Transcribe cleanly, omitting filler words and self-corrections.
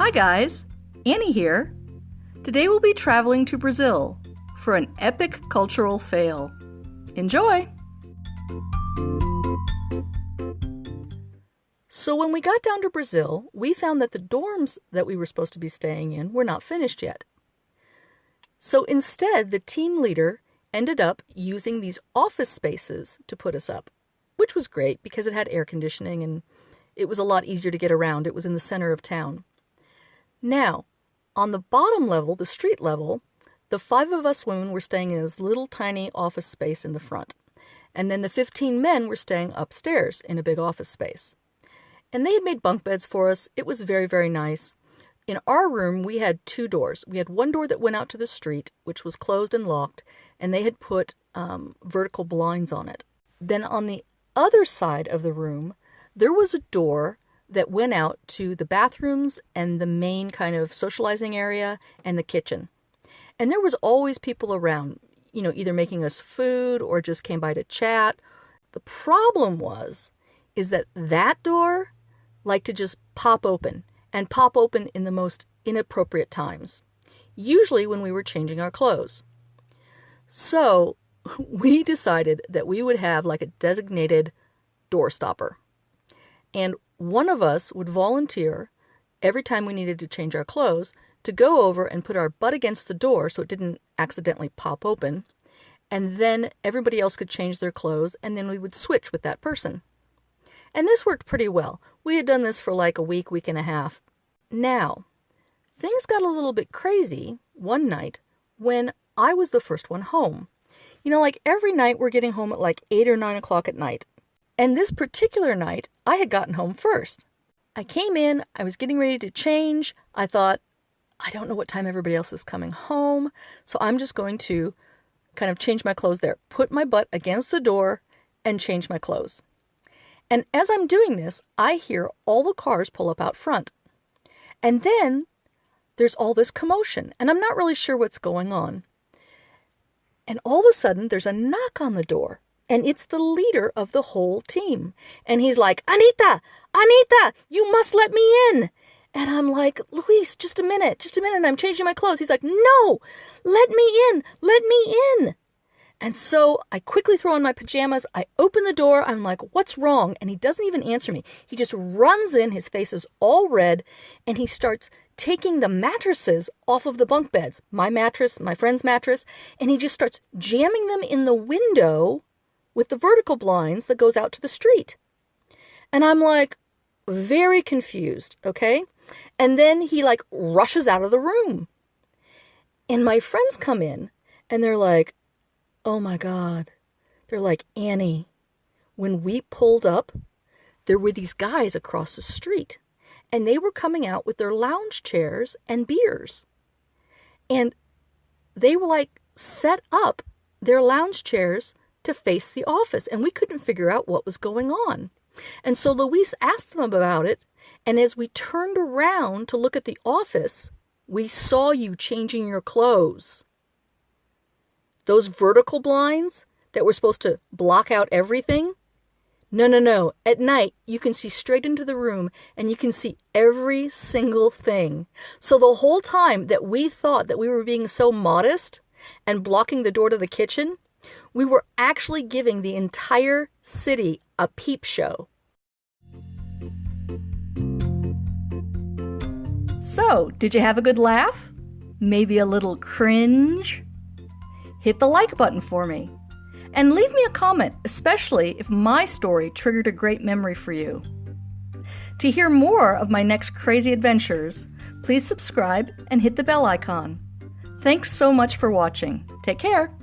Hi guys, Annie here. Today we'll be traveling to Brazil for an epic cultural fail. Enjoy! So when we got down to Brazil, we found that the dorms that we were supposed to be staying in were not finished yet. So instead, the team leader ended up using these office spaces to put us up, which was great because it had air conditioning and it was a lot easier to get around. It was in the center of town. Now, on the bottom level, the street level, the 5 of us women were staying in this little tiny office space in the front. And then the 15 men were staying upstairs in a big office space. And they had made bunk beds for us. It was very, very nice. In our room, we had 2 doors. We had one door that went out to the street, which was closed and locked, and they had put vertical blinds on it. Then on the other side of the room, there was a door that went out to the bathrooms and the main kind of socializing area and the kitchen. And there was always people around, either making us food or just came by to chat. The problem is that door liked to just pop open and pop open in the most inappropriate times, usually when we were changing our clothes. So we decided that we would have like a designated door stopper. And one of us would volunteer every time we needed to change our clothes to go over and put our butt against the door so it didn't accidentally pop open. And then everybody else could change their clothes, and then we would switch with that person. And this worked pretty well. We had done this for like a week and a half. Now, things got a little bit crazy one night when I was the first one home. Like every night we're getting home at like 8 or 9 o'clock at night. And this particular night, I had gotten home first. I came in, I was getting ready to change. I thought, I don't know what time everybody else is coming home, so I'm just going to kind of change my clothes there, put my butt against the door, and change my clothes. And as I'm doing this, I hear all the cars pull up out front. And then there's all this commotion, and I'm not really sure what's going on. And all of a sudden, there's a knock on the door. And it's the leader of the whole team. And he's like, "Anita, you must let me in." And I'm like, "Luis, just a minute. And I'm changing my clothes." He's like, "No, let me in. And so I quickly throw on my pajamas. I open the door. I'm like, "What's wrong?" And he doesn't even answer me. He just runs in. His face is all red. And he starts taking the mattresses off of the bunk beds. My mattress, my friend's mattress. And he just starts jamming them in the window with the vertical blinds that goes out to the street. And I'm like, very confused, okay? And then he like rushes out of the room. And my friends come in and they're like, "Oh my God." They're like, "Annie, when we pulled up, there were these guys across the street and they were coming out with their lounge chairs and beers. And they were like set up their lounge chairs to face the office, and we couldn't figure out what was going on." And so Luis asked them about it, and as we turned around to look at the office, we saw you changing your clothes. Those vertical blinds that were supposed to block out everything? No. At night, you can see straight into the room, and you can see every single thing. So the whole time that we thought that we were being so modest and blocking the door to the kitchen, we were actually giving the entire city a peep show. So, did you have a good laugh? Maybe a little cringe? Hit the like button for me. And leave me a comment, especially if my story triggered a great memory for you. To hear more of my next crazy adventures, please subscribe and hit the bell icon. Thanks so much for watching. Take care.